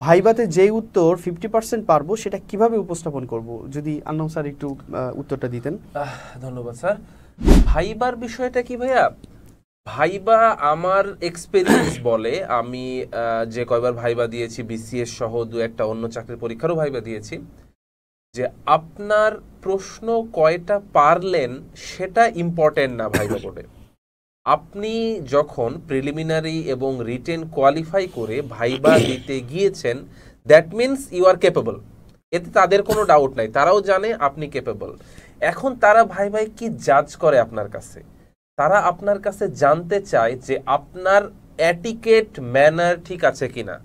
ভাইবাতে যেই উত্তর 50% পারবো সেটা কিভাবে উপস্থাপন করব, যদি আন্নাম স্যার একটু উত্তরটা দিতেন। ধন্যবাদ স্যার। ভাইবার বিষয়টা কি ভাইয়া, ভাইবা আমার এক্সপেরিয়েন্স বলে, আমি যে কয়বার ভাইবা দিয়েছি বিসিএস সহ দু একটা অন্য চাকরির পরীক্ষারও ভাইবা দিয়েছি, যে আপনার প্রশ্ন কয়টা পারলেন সেটা ইম্পর্টেন্ট না ভাইবা বোর্ডে। আপনি যখন প্রিলিমিনারি এবং রিটেন কোয়ালিফাই করে ভাইবা দিতে গিয়েছেন, that means you are capable, এতে তাদের কোনো ডাউট নাই, তারাও জানে আপনি ক্যাপেবল। এখন তারা ভাইবাই কি জাজ করে আপনার কাছে, তারা আপনার কাছে জানতে চায় যে আপনার অ্যাটিকেট ম্যানার ঠিক আছে কিনা,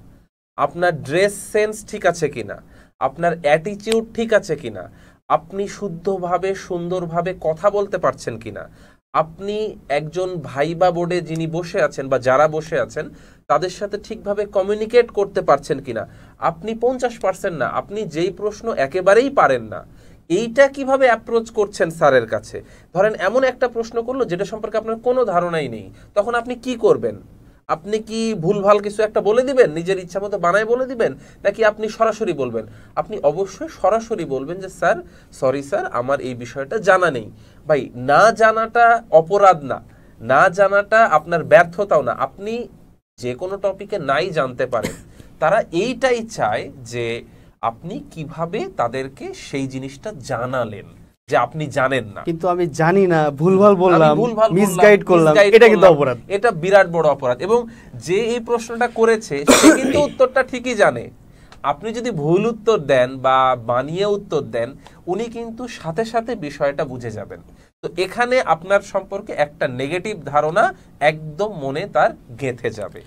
আপনার ড্রেস সেন্স ঠিক আছে কিনা, আপনার অ্যাটিটিউড ঠিক আছে কিনা, আপনি শুদ্ধভাবে সুন্দরভাবে কথা বলতে পারছেন কিনা, আপনি একজন ভাইবা বোর্ডে যিনি বসে আছেন বা যারা বসে আছেন তাদের সাথে ঠিকভাবে কমিউনিকেট করতে পারছেন কিনা। আপনি 50% না, আপনি যেই প্রশ্ন একেবারেই পারেন না এইটা কিভাবে অ্যাপ্রোচ করছেন স্যারের কাছে। ধরেন এমন একটা প্রশ্ন করলো যেটা সম্পর্কে আপনার কোনো ধারণাই নেই, তখন আপনি কি করবেন? আপনি কি ভুলভাল কিছু একটা বলে দিবেন, নিজের ইচ্ছা মতো বানায় বলে দিবেন, নাকি আপনি সরাসরি বলবেন? আপনি অবশ্যই সরাসরি বলবেন যে স্যার সরি স্যার, আমার এই বিষয়টা জানা নেই। ভাই, না জানাটা অপরাধ না, না জানাটা আপনার ব্যর্থতাও না। আপনি যে কোনো টপিকে নাই জানতে পারেন, তারা এইটাই চায় যে আপনি কিভাবে তাদেরকে সেই জিনিসটা জানালেন যে আপনি জানেন না। কিন্তু আমি জানি না, ভুলভাল বললাম, মিসগাইড করলাম, এটা কিন্তু অপরাধ, এটা বিরাট বড় অপরাধ। এবং যে এই প্রশ্নটা করেছে সে কিন্তু উত্তরটা ঠিকই জানে। আপনি যদি ভুল উত্তর দেন বা বানিয়ে উত্তর দেন, উনি কিন্তু সাথে সাথে বিষয়টা বুঝে যাবেন। তো এখানে আপনার সম্পর্কে একটা নেগেটিভ ধারণা একদম মনে তার গেঁথে যাবে।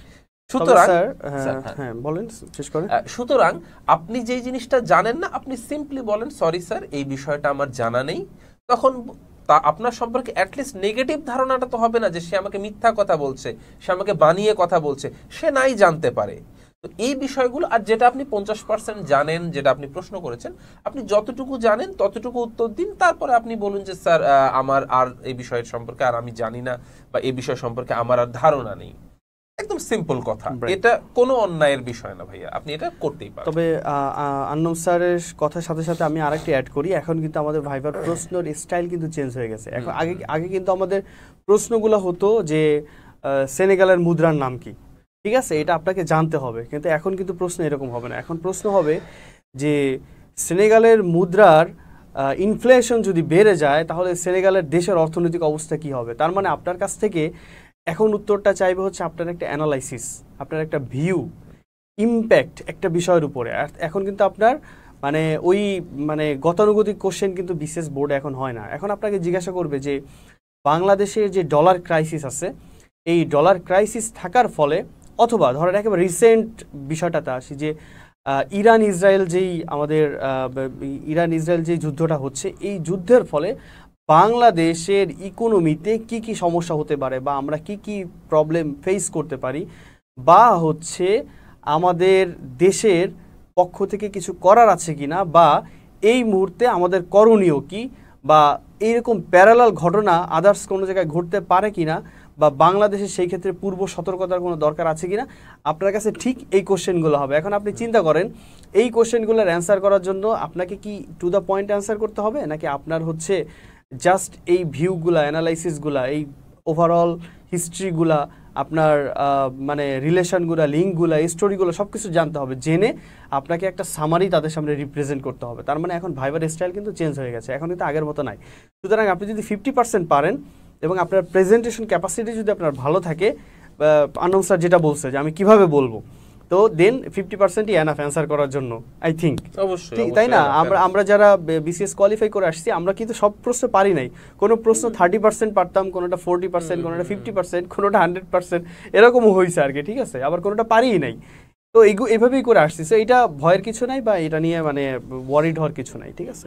সুতরাং আপনি যেই জিনিসটা জানেন না, আপনি সিম্পলি বলেন সরি স্যার, এই বিষয়টা আমার জানা নেই। তখন আপনার সম্পর্কে অ্যাটলিস্ট নেগেটিভ ধারণাটা তো হবে না যে সে আমাকে মিথ্যা কথা বলছে, সে আমাকে বানিয়ে কথা বলছে, সে নাই জানতে পারে। তো এই বিষয়গুলো, আর যেটা আপনি 50% জানেন, যেটা আপনি প্রশ্ন করেছেন, আপনি যতটুকু জানেন ততটুকু উত্তর দিন। তারপরে আপনি বলুন যে স্যার আমার আর এই বিষয়ের সম্পর্কে আর আমি জানি না, বা এই বিষয় সম্পর্কে আমার আর ধারণা নেই। একদম সিম্পল কথা, এটা কোনো অন্যায়ের বিষয় না ভাইয়া, আপনি এটা করতেই পারেন। তবে আন্নম স্যারের কথার সাথে সাথে আমি আরেকটা অ্যাড করি, এখন কিন্তু আমাদের ভাইবার প্রশ্নের স্টাইল কিন্তু চেঞ্জ হয়ে গেছে। এখন আগে কিন্তু আমাদের প্রশ্নগুলো হতো যে সেনেগালের মুদ্রার নাম কি, ঠিক আছে, এটা আপনাকে জানতে হবে। কিন্তু এখন কিন্তু প্রশ্ন এরকম হবে না, এখন প্রশ্ন হবে যে সেনেগালের মুদ্রার ইনফ্লেশন যদি বেড়ে যায় তাহলে সেনেগালের দেশের অর্থনৈতিক অবস্থা কি হবে। তার মানে আপনার কাছ থেকে এখন উত্তরটা চাইবে হচ্ছে আপনার একটা অ্যানালাইসিস, আপনার একটা ভিউ, ইম্প্যাক্ট একটা বিষয়ের উপরে। এখন কিন্তু আপনার ওই গতানুগতিক কোশ্চেন কিন্তু বিশেষ বোর্ডে এখন হয় না। এখন আপনাকে জিজ্ঞাসা করবে যে বাংলাদেশের যে ডলার ক্রাইসিস আছে, এই ডলার ক্রাইসিস থাকার ফলে, অথবা ধরেন একেবারে রিসেন্ট বিষয়টাতে আসি যে ইরান ইসরায়েল যেই যুদ্ধটা হচ্ছে, এই যুদ্ধের ফলে বাংলাদেশের ইকোনমিতে কি কি সমস্যা হতে পারে, বা আমরা কি কি প্রবলেম ফেস করতে পারি, বা হচ্ছে আমাদের দেশের পক্ষ থেকে কিছু করার আছে কিনা, বা এই মুহূর্তে আমাদের করণীয় কি, বা এইরকম প্যারালাল ঘটনা আদার্স কোনো জায়গায় ঘটতে পারে কিনা, বা বাংলাদেশের সেই ক্ষেত্রে পূর্ব সতর্কতার কোনো দরকার আছে কিনা, আপনার কাছে ঠিক এই কোশ্চেনগুলো হবে। এখন আপনি চিন্তা করেন এই কোশ্চেনগুলোর অ্যান্সার করার জন্য আপনাকে কি টু দ্য পয়েন্ট অ্যান্সার করতে হবে, নাকি আপনার হচ্ছে জাস্ট এই ভিউগুলা, অ্যানালাইসিসগুলা, এই ওভারঅল হিস্ট্রিগুলা, আপনার রিলেশনগুলা, লিঙ্কগুলা, স্টোরিগুলো সব কিছু জানতে হবে, জেনে আপনাকে একটা সামারি তাদের সামনে রিপ্রেজেন্ট করতে হবে। তার মানে এখন ভাইবার স্টাইল কিন্তু চেঞ্জ হয়ে গেছে, এখন কিন্তু আগের মতো নাই। সুতরাং আপনি যদি 50% পারেন এবং আপনার প্রেজেন্টেশন ক্যাপাসিটি যদি আপনার ভালো থাকে, আনন্দ স্যার যেটা বলছে যে আমি কিভাবে বলবো, তো দেন 50%ই এনাফ অ্যান্সার করার জন্য, আই থিঙ্ক। অবশ্যই, তাই না? আমরা যারা বিসিএস কোয়ালিফাই করে আসছি, আমরা কিন্তু সব প্রশ্ন পারি নাই। কোনো প্রশ্ন 30% পারতাম, কোনোটা 40%, কোনোটা 50%, কোনোটা 100%, এরকমও হয়েছে আর কি, ঠিক আছে। আবার কোনোটা পারিই নাই। তো এইভাবেই করে আসছি। তো এটা ভয়ের কিছু নাই, বা এটা নিয়ে ওয়ারিড হওয়ার কিছু নাই, ঠিক আছে।